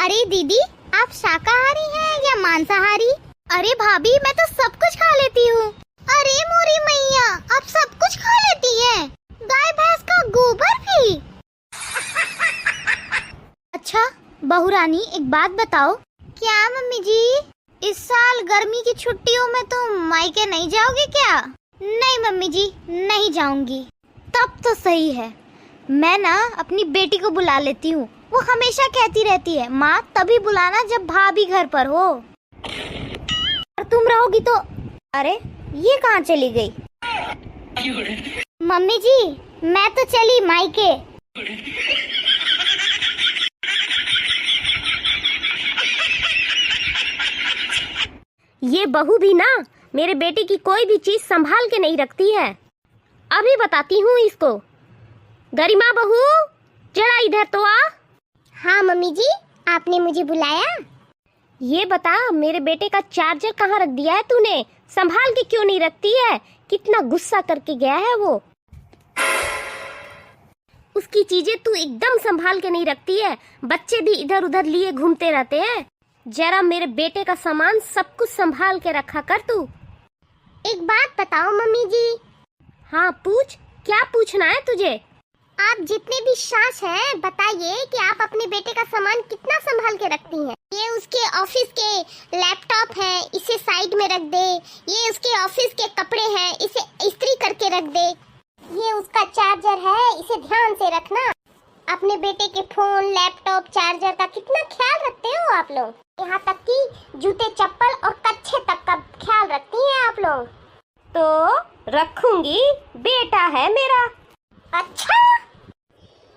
अरे दीदी, आप शाकाहारी हैं या मांसाहारी? अरे भाभी, मैं तो सब कुछ खा लेती हूँ। अरे मोरी मैया, आप सब कुछ खा लेती हैं? गाय भैंस का गोबर भी? अच्छा बहू रानी, एक बात बताओ। क्या मम्मी जी? इस साल गर्मी की छुट्टियों में तुम मायके नहीं जाओगी क्या? नहीं मम्मी जी, नहीं जाऊंगी। तब तो सही है, मैं ना अपनी बेटी को बुला लेती हूँ। वो हमेशा कहती रहती है, माँ तभी बुलाना जब भाभी घर पर हो। और तुम रहोगी तो। अरे ये कहाँ चली गई? मम्मी जी, मैं तो चली मायके। ये बहू भी ना मेरे बेटे की कोई भी चीज संभाल के नहीं रखती है। अभी बताती हूँ इसको। गरिमा बहू, जरा इधर तो आ। हाँ मम्मी जी, आपने मुझे बुलाया? ये बता, मेरे बेटे का चार्जर कहाँ रख दिया है तूने? संभाल के क्यों नहीं रखती है? कितना गुस्सा करके गया है वो। उसकी चीजें तू एकदम संभाल के नहीं रखती है। बच्चे भी इधर उधर लिए घूमते रहते हैं। जरा मेरे बेटे का सामान सब कुछ संभाल के रखा कर तू। एक बात बताओ मम्मी जी। हाँ पूछ, क्या पूछना है तुझे? आप जितने भी सास हैं, बताइए कि आप अपने बेटे का सामान कितना संभाल के रखती हैं। ये उसके ऑफिस के लैपटॉप है, इसे साइड में रख दे। ये उसके ऑफिस के कपड़े हैं, इसे इस्त्री करके रख दे। ये उसका चार्जर है, इसे ध्यान से रखना। अपने बेटे के फोन, लैपटॉप, चार्जर का कितना ख्याल रखते हो आप लोग। यहाँ तक कि जूते, चप्पल और कच्छे तक का ख्याल रखती हैं आप लोग। तो रखूंगी, बेटा है मेरा। अच्छा,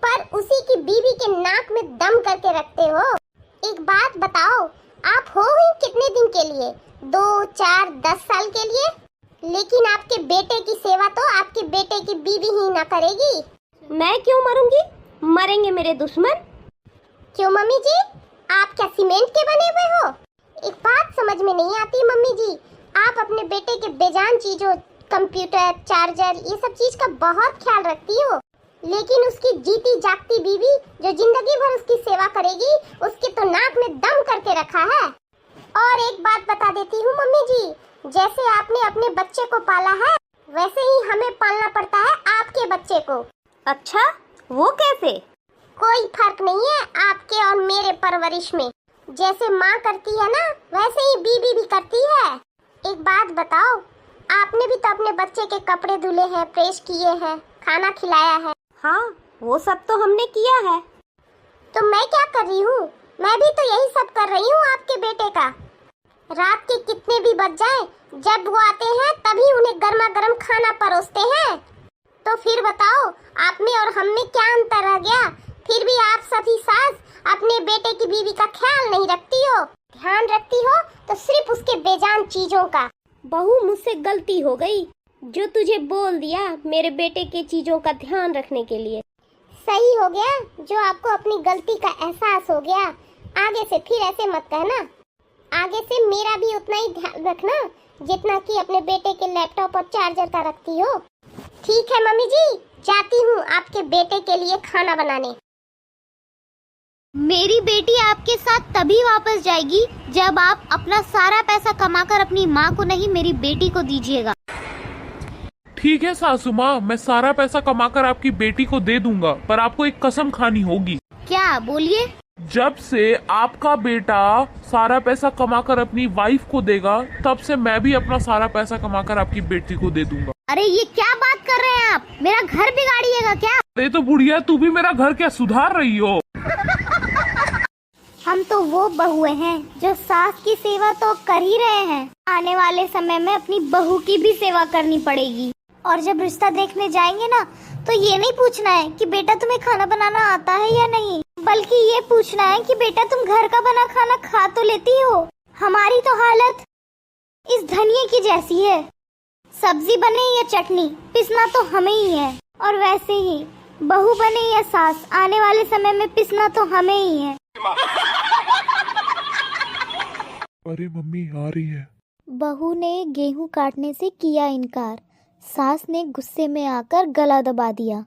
पर उसी की बीवी के नाक में दम करके रखते हो। एक बात बताओ, आप हो ही कितने दिन के लिए? 2, 4, 10 साल के लिए? लेकिन आपके बेटे की सेवा तो आपके बेटे की बीवी ही ना करेगी। मैं क्यों मरूंगी? मरेंगे मेरे दुश्मन। क्यों मम्मी जी, आप क्या सीमेंट के बने हुए हो? एक बात समझ में नहीं आती मम्मी जी, आप अपने बेटे के बेजान चीजों, कंप्यूटर, चार्जर, ये सब चीज का बहुत ख्याल रखती हो, लेकिन उसकी जीती जागती बीवी जो जिंदगी भर उसकी सेवा करेगी, उसके तो नाक में दम करके रखा है। और एक बात बता देती हूँ मम्मी जी, जैसे आपने अपने बच्चे को पाला है, वैसे ही हमें पालना पड़ता है आपके बच्चे को। अच्छा, वो कैसे? कोई फर्क नहीं है आपके और मेरे परवरिश में। जैसे माँ करती है ना, वैसे ही बीबी भी करती है। एक बात बताओ, आपने भी तो अपने बच्चे के कपड़े धुले हैं, प्रेस किए हैं, खाना खिलाया है। हाँ, वो सब तो हमने किया है। तो मैं क्या कर रही हूँ? मैं भी तो यही सब कर रही हूँ आपके बेटे का। रात के कितने भी बज जाए, जब वो आते हैं तभी उन्हें गर्मा गर्म खाना परोसते हैं। तो फिर बताओ, आप में और हम में क्या अंतर रह गया? फिर भी आप सभी सास अपने बेटे की बीवी का ख्याल नहीं रखती हो। ध्यान रखती हो तो सिर्फ उसके बेजान चीजों का। बहू, मुझसे गलती हो गई जो तुझे बोल दिया मेरे बेटे के चीजों का ध्यान रखने के लिए। सही हो गया जो आपको अपनी गलती का एहसास हो गया। आगे से फिर ऐसे मत कहना। आगे से मेरा भी उतना ही ध्यान रखना जितना कि अपने बेटे के लैपटॉप और चार्जर का रखती हो। ठीक है मम्मी जी, जाती हूँ आपके बेटे के लिए खाना बनाने। मेरी बेटी आपके साथ तभी वापस जाएगी जब आप अपना सारा पैसा कमाकर अपनी माँ को नहीं, मेरी बेटी को दीजिएगा। ठीक है सासू माँ, मैं सारा पैसा कमाकर आपकी बेटी को दे दूंगा, पर आपको एक कसम खानी होगी। क्या? बोलिए। जब से आपका बेटा सारा पैसा कमाकर अपनी वाइफ को देगा, तब से मैं भी अपना सारा पैसा कमाकर आपकी बेटी को दे दूंगा। अरे ये क्या बात कर रहे हैं आप? मेरा घर बिगाड़िएगा क्या? अरे तो बुढ़िया, तू भी मेरा घर क्या सुधार रही हो? हम तो वो बहुएं हैं जो सास की सेवा तो कर ही रहे हैं। आने वाले समय में अपनी बहू की भी सेवा करनी पड़ेगी। और जब रिश्ता देखने जाएंगे ना, तो ये नहीं पूछना है कि बेटा तुम्हें खाना बनाना आता है या नहीं, बल्कि ये पूछना है कि बेटा तुम घर का बना खाना खा तो लेती हो। हमारी तो हालत इस धनिये की जैसी है। सब्जी बने या चटनी, पिसना तो हमें ही है। और वैसे ही बहू बने या सास, आने वाले समय में पिसना तो हमें ही है। अरे मम्मी आ रही है। बहू ने गेहूं काटने से किया इनकार, सास ने गुस्से में आकर गला दबा दिया।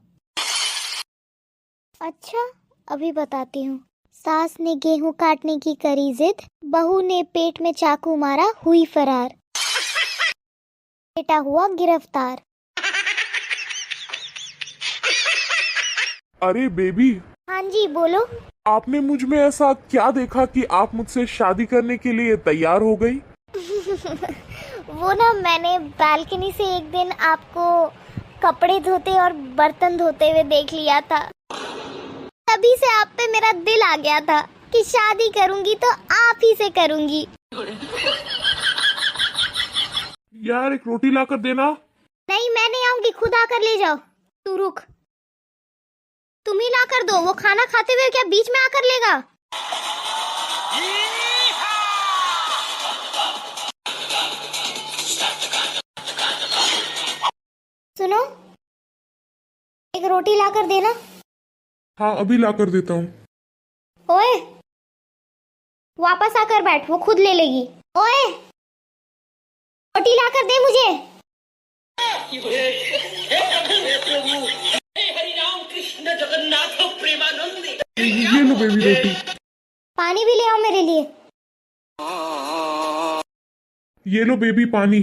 अच्छा, अभी बताती हूँ। सास ने गेहूं काटने की करी जिद, बहू ने पेट में चाकू मारा, हुई फरार। बेटा हुआ गिरफ्तार। अरे बेबी, हाँ जी बोलो। आपने मुझ में ऐसा क्या देखा कि आप मुझसे शादी करने के लिए तैयार हो गई? वो ना, मैंने बालकनी से एक दिन आपको कपड़े धोते और बर्तन धोते हुए देख लिया था। तभी से आप पे मेरा दिल आ गया था कि शादी करूंगी तो आप ही से करूंगी। यार एक रोटी लाकर देना। नहीं, मैं नहीं आऊंगी, खुद आकर ले जाओ। तू रुक, तुम ही ला कर दो। वो खाना खाते हुए क्या बीच में आकर लेगा? सुनो, एक रोटी ला कर देना। हाँ अभी लाकर देता हूँ। ओए, वापस आकर बैठ, वो खुद ले लेगी। ओए, रोटी ला कर दे मुझे। ये लो बेबी रोटी। पानी भी ले आओ मेरे लिए। ये लो बेबी पानी।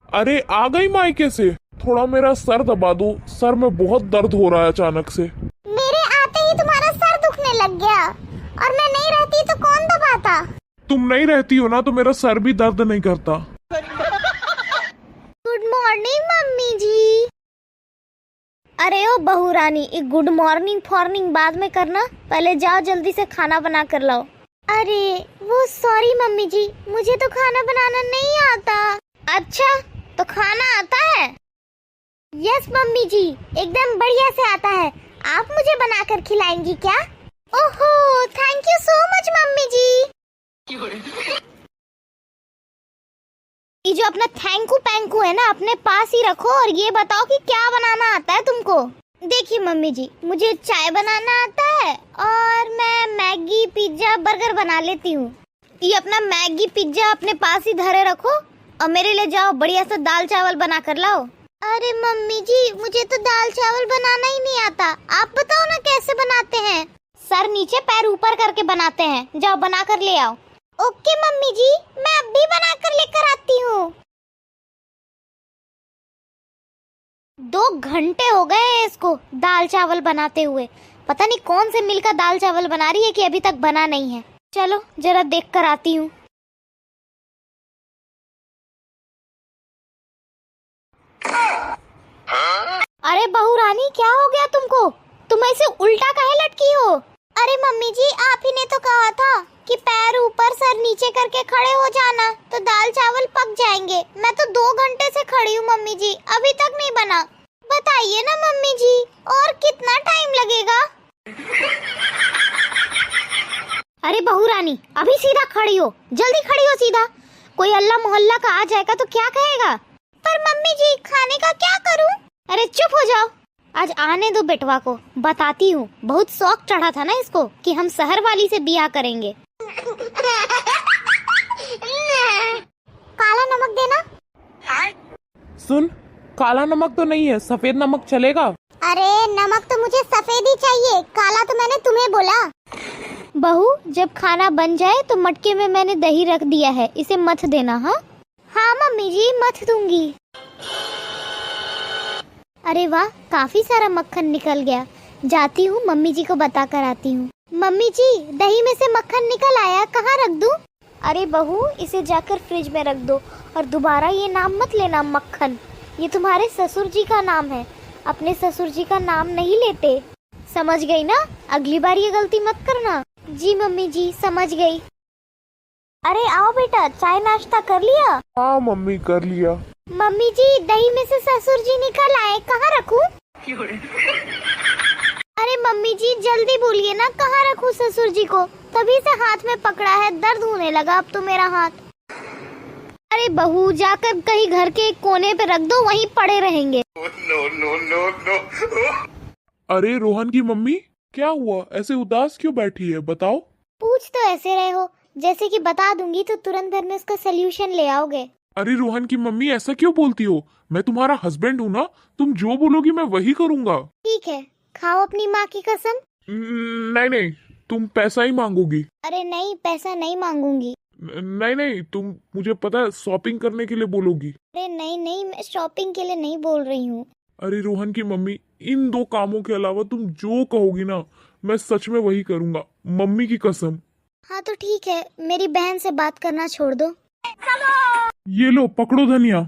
अरे आ गई मायके से। थोड़ा मेरा सर दबा दो, सर में बहुत दर्द हो रहा है अचानक से। मेरे आते ही तुम्हारा सर दुखने लग गया, और मैं नहीं रहती तो कौन दबाता? तुम नहीं रहती हो ना तो मेरा सर भी दर्द नहीं करता। गुड मॉर्निंग मम्मी जी। अरे ओ बहू रानी, एक गुड मॉर्निंग फॉर्निंग बाद में करना, पहले जाओ जल्दी से खाना बना कर लाओ। अरे वो सॉरी मम्मी जी, मुझे तो खाना बनाना नहीं आता। अच्छा, तो खाना आता है? यस मम्मी जी, एकदम बढ़िया से आता है। आप मुझे बनाकर खिलाएंगी क्या? ओहो, thank you so much mummy ji. ये जो अपना थैंकू पैंकू है ना, अपने पास ही रखो और ये बताओ कि क्या बनाना आता है तुमको। देखिए मम्मी जी, मुझे चाय बनाना आता है और मैं मैगी पिज्जा बर्गर बना लेती हूँ। ये अपना मैगी पिज्जा अपने पास ही धरे रखो और मेरे लिए जाओ बढ़िया सा दाल चावल बना कर लाओ। अरे मम्मी जी, मुझे तो दाल चावल बनाना ही नहीं आता, आप बताओ ना कैसे बनाते हैं। सर नीचे पैर ऊपर करके बनाते हैं, जाओ बना कर ले आओ। ओके मम्मी जी, मैं अभी बना कर लेकर आती हूँ। 2 घंटे हो गए इसको दाल चावल बनाते हुए, पता नहीं कौन से मिल का दाल चावल बना रही है कि अभी तक बना नहीं है। चलो जरा देख कर आती हूँ। अरे बहू रानी, क्या हो गया तुमको? तुम ऐसे उल्टा काहे लटकी हो? अरे मम्मी जी, आप ही ने तो कहा था कि पैर ऊपर सर नीचे करके खड़े हो जाना तो दाल चावल पक जाएंगे। मैं तो 2 घंटे से खड़ी हूँ मम्मी जी, अभी तक नहीं बना। बताइए ना मम्मी जी, और कितना टाइम लगेगा? अरे बहू रानी, अभी सीधा खड़ी हो, जल्दी खड़ी हो सीधा। कोई अल्लाह मोहल्ला का आ जाएगा तो क्या कहेगा? पर मम्मी जी, खाने का क्या करूं? अरे चुप हो जाओ, आज आने दो बेटवा को, बताती हूँ। बहुत शौक चढ़ा था ना इसको कि हम शहर वाली से बियाह करेंगे। काला नमक देना। सुन, काला नमक तो नहीं है, सफेद नमक चलेगा? अरे नमक तो मुझे सफेद ही चाहिए, काला तो मैंने तुम्हें बोला। बहू, जब खाना बन जाए तो मटके में मैंने दही रख दिया है, इसे मथ देना। हाँ हाँ मम्मी जी, मथ दूंगी। अरे वाह, काफी सारा मक्खन निकल गया। जाती हूँ मम्मी जी को बता कर आती हूँ। मम्मी जी, दही में से मक्खन निकल आया, कहाँ रख दूँ? अरे बहू, इसे जाकर फ्रिज में रख दो और दोबारा ये नाम मत लेना मक्खन, ये तुम्हारे ससुर जी का नाम है, अपने ससुर जी का नाम नहीं लेते। समझ गई ना? अगली बार ये गलती मत करना। जी मम्मी जी, समझ गई। अरे आओ बेटा, चाय नाश्ता कर लिया? हाँ मम्मी, कर लिया। मम्मी जी, दही में से ससुर जी निकल आए, कहाँ रखूं? अरे मम्मी जी, जल्दी बोलिए ना, कहाँ रखूं ससुर जी को? तभी से हाथ में पकड़ा है, दर्द होने लगा अब तो मेरा हाथ। अरे बहू, जाकर कहीं घर के एक कोने पे रख दो, वहीं पड़े रहेंगे। अरे रोहन की मम्मी, क्या हुआ? ऐसे उदास क्यों बैठी है, बताओ। पूछ तो ऐसे रहे हो जैसे कि बता दूंगी तो तुरंत घर में उसका सल्यूशन ले आओगे। अरे रोहन की मम्मी ऐसा क्यों बोलती हो? मैं तुम्हारा हस्बैंड हूँ ना, तुम जो बोलोगी मैं वही करूँगा। ठीक है, खाओ अपनी माँ की कसम। नहीं नहीं, तुम पैसा ही मांगोगी। अरे नहीं, पैसा नहीं मांगूंगी। नहीं नहीं, तुम मुझे पता है शॉपिंग करने के लिए बोलोगी। अरे नहीं नहीं, मैं शॉपिंग के लिए नहीं बोल रही हूँ। अरे रोहन की मम्मी, इन 2 कामों के अलावा तुम जो कहोगी ना मैं सच में वही करूँगा, मम्मी की कसम। हाँ तो ठीक है, मेरी बहन से बात करना छोड़ दो। ये लो पकड़ो धनिया।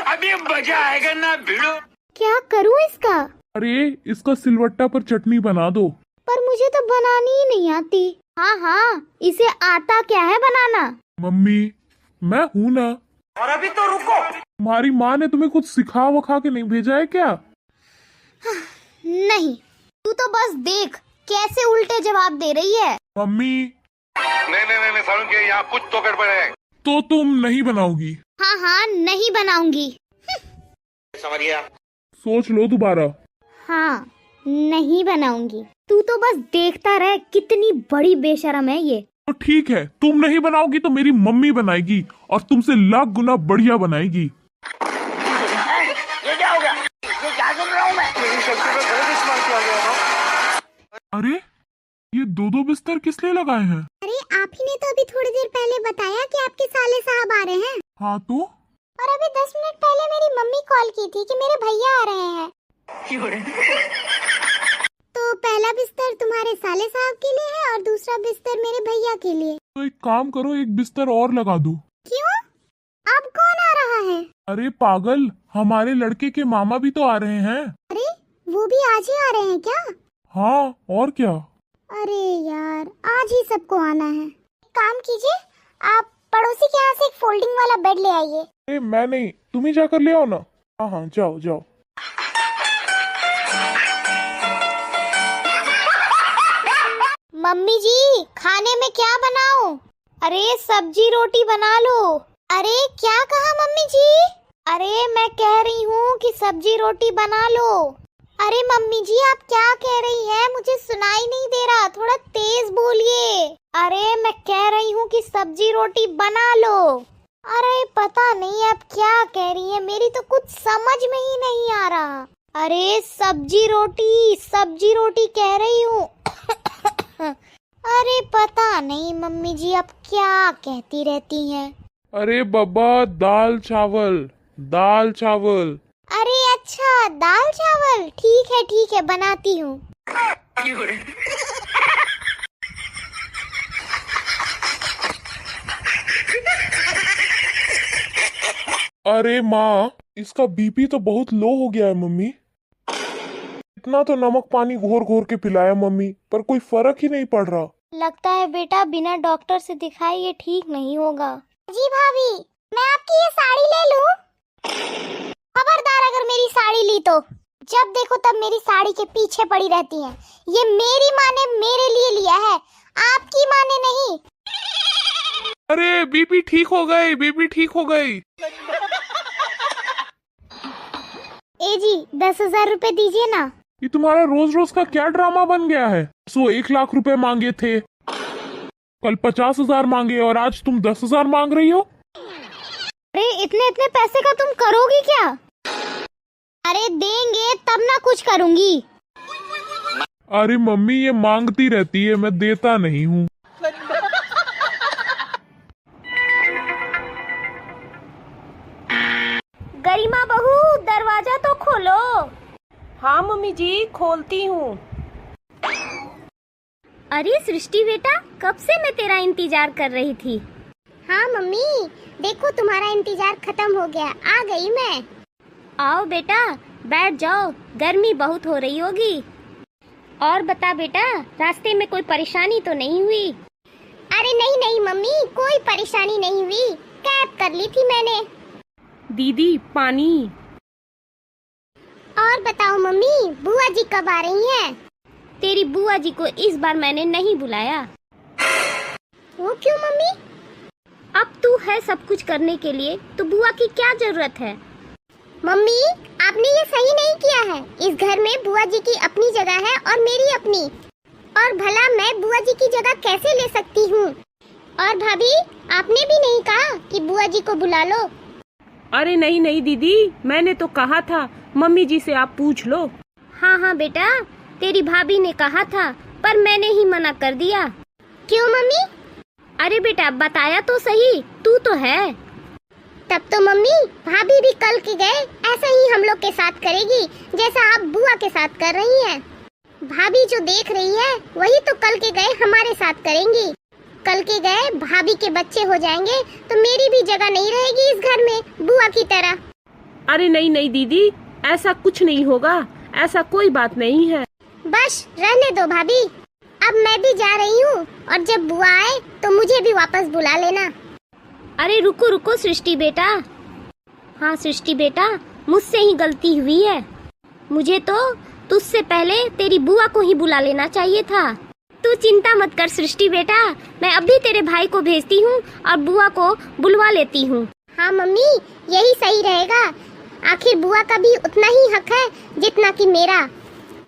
अभी मजा आएगा ना भिड़ो। क्या करूँ इसका? अरे इसका सिलवट्टा पर चटनी बना दो। पर मुझे तो बनानी ही नहीं आती। हाँ हाँ, इसे आता क्या है बनाना? मम्मी मैं हूँ ना। और अभी तो रुको। तुम्हारी माँ ने तुम्हें कुछ सिखा वखा के नहीं भेजा है क्या? नहीं, तू तो बस देख कैसे उल्टे जवाब दे रही है। मम्मी नहीं सारुण के यहाँ कुछ तो गड़बड़ है। तो तुम नहीं बनाओगी? हाँ हाँ, नहीं बनाऊंगी। समझ गया। सोच लो दोबारा। हाँ, नहीं बनाऊंगी। तू तो बस देखता रह, कितनी बड़ी बेशरम है ये। तो ठीक है, तुम नहीं बनाओगी तो मेरी मम्मी बनाएगी और तुमसे लाख गुना बढ़िया बनाएगी। ये क्या हो गया? ये क्या सुन रहा हूँ मैं? मेरी शक्ति पे गलत इस्तेमाल किया गया था। अरे ये 2 बिस्तर किस लिए लगाए हैं? अरे आप ही ने तो अभी थोड़ी देर पहले बताया कि आपके साले साहब आ रहे हैं। हाँ तो? और अभी 10 मिनट पहले मेरी मम्मी कॉल की थी कि मेरे भैया आ रहे हैं। तो पहला बिस्तर तुम्हारे साले साहब के लिए है और दूसरा बिस्तर मेरे भैया के लिए। तो एक काम करो, एक बिस्तर और लगा दो। क्यों? अब कौन आ रहा है? अरे पागल, हमारे लड़के के मामा भी तो आ रहे हैं। अरे वो भी आज ही आ रहे हैं क्या? हाँ और क्या। अरे यार, आज ही सबको आना है। काम कीजिए, आप पड़ोसी के यहाँ से एक फोल्डिंग वाला बेड ले आइए। अरे मैं नहीं, तुम ही जाकर ले आओ ना। हाँ हाँ जाओ जाओ। मम्मी जी, खाने में क्या बनाऊं? अरे सब्जी रोटी बना लो। अरे क्या कहा मम्मी जी? अरे मैं कह रही हूँ कि सब्जी रोटी बना लो। अरे मम्मी जी, आप क्या कह रही हैं? मुझे सुनाई नहीं दे रहा, थोड़ा तेज बोलिए। अरे मैं कह रही हूँ कि सब्जी रोटी बना लो। अरे पता नहीं आप क्या कह रही हैं, मेरी तो कुछ समझ में ही नहीं आ रहा। अरे सब्जी रोटी कह रही हूँ। अरे पता नहीं मम्मी जी, आप क्या कहती रहती हैं। अरे बब्बा, दाल चावल दाल चावल। अरे अच्छा, दाल चावल, ठीक है बनाती हूँ। अरे माँ, इसका बीपी तो बहुत लो हो गया है मम्मी। इतना तो नमक पानी घोर घोर के पिलाया मम्मी, पर कोई फर्क ही नहीं पड़ रहा। लगता है बेटा बिना डॉक्टर से दिखाए ये ठीक नहीं होगा। जी भाभी, मैं आपकी ये साड़ी ले लूं? खबरदार अगर मेरी साड़ी ली तो जब देखो तब मेरी साड़ी के पीछे पड़ी रहती हैं। ये मेरी माँ ने मेरे लिए लिया है, आपकी माँ ने नहीं। अरे बीपी ठीक हो गई, बीपी ठीक हो गई। ए जी, 10,000 रुपए दीजिए ना। ये तुम्हारा रोज रोज का क्या ड्रामा बन गया है? 1 लाख रुपए मांगे थे, कल 50,000 मांगे और आज तुम 10,000 मांग रही हो। अरे इतने पैसे का तुम करोगी क्या? अरे देंगे तब ना कुछ करूंगी। अरे मम्मी ये मांगती रहती है, मैं देता नहीं हूँ। गरिमा बहू, दरवाजा तो खोलो। हाँ मम्मी जी, खोलती हूँ। अरे सृष्टि बेटा, कब से मैं तेरा इंतजार कर रही थी। हाँ मम्मी, देखो तुम्हारा इंतजार खत्म हो गया, आ गई मैं। आओ बेटा, बैठ जाओ, गर्मी बहुत हो रही होगी। और बता बेटा, रास्ते में कोई परेशानी तो नहीं हुई? अरे नहीं मम्मी, कोई परेशानी नहीं हुई, कैब कर ली थी मैंने। दीदी पानी। और बताओ मम्मी, बुआ जी कब आ रही हैं? तेरी बुआ जी को इस बार मैंने नहीं बुलाया। वो क्यों मम्मी? अब तू है सब कुछ करने के लिए, तो बुआ की क्या जरूरत है? मम्मी, आपने ये सही नहीं किया है। इस घर में बुआ जी की अपनी जगह है और मेरी अपनी। और भला मैं बुआ जी की जगह कैसे ले सकती हूँ? और भाभी, आपने भी नहीं कहा कि बुआ जी को बुला लो। अरे नहीं नहीं दीदी, मैंने तो कहा था मम्मी जी से आप पूछ लो। हाँ हाँ बेटा, तेरी भाभी ने कहा था पर मैंने ही मना कर दिया। क्यों मम्मी? अरे बेटा बताया तो सही, तू तो है। तब तो मम्मी भाभी भी कल के गए ऐसा ही हम लोग के साथ करेगी जैसा आप बुआ के साथ कर रही हैं। भाभी जो देख रही है वही तो कल के गए हमारे साथ करेंगी। कल के गए भाभी के बच्चे हो जाएंगे तो मेरी भी जगह नहीं रहेगी इस घर में बुआ की तरह। अरे नहीं नहीं दीदी, ऐसा कुछ नहीं होगा, ऐसा कोई बात नहीं है। बस रहने दो भाभी, अब मैं भी जा रही हूँ और जब बुआ आए तो मुझे भी वापस बुला लेना। अरे रुको रुको सृष्टि बेटा। हाँ सृष्टि बेटा, मुझसे ही गलती हुई है। मुझे तो तुझसे पहले तेरी बुआ को ही बुला लेना चाहिए था। तू चिंता मत कर सृष्टि बेटा, मैं अभी तेरे भाई को भेजती हूँ और बुआ को बुलवा लेती हूँ। हाँ मम्मी, यही सही रहेगा। आखिर बुआ का भी उतना ही हक है जितना कि मेरा।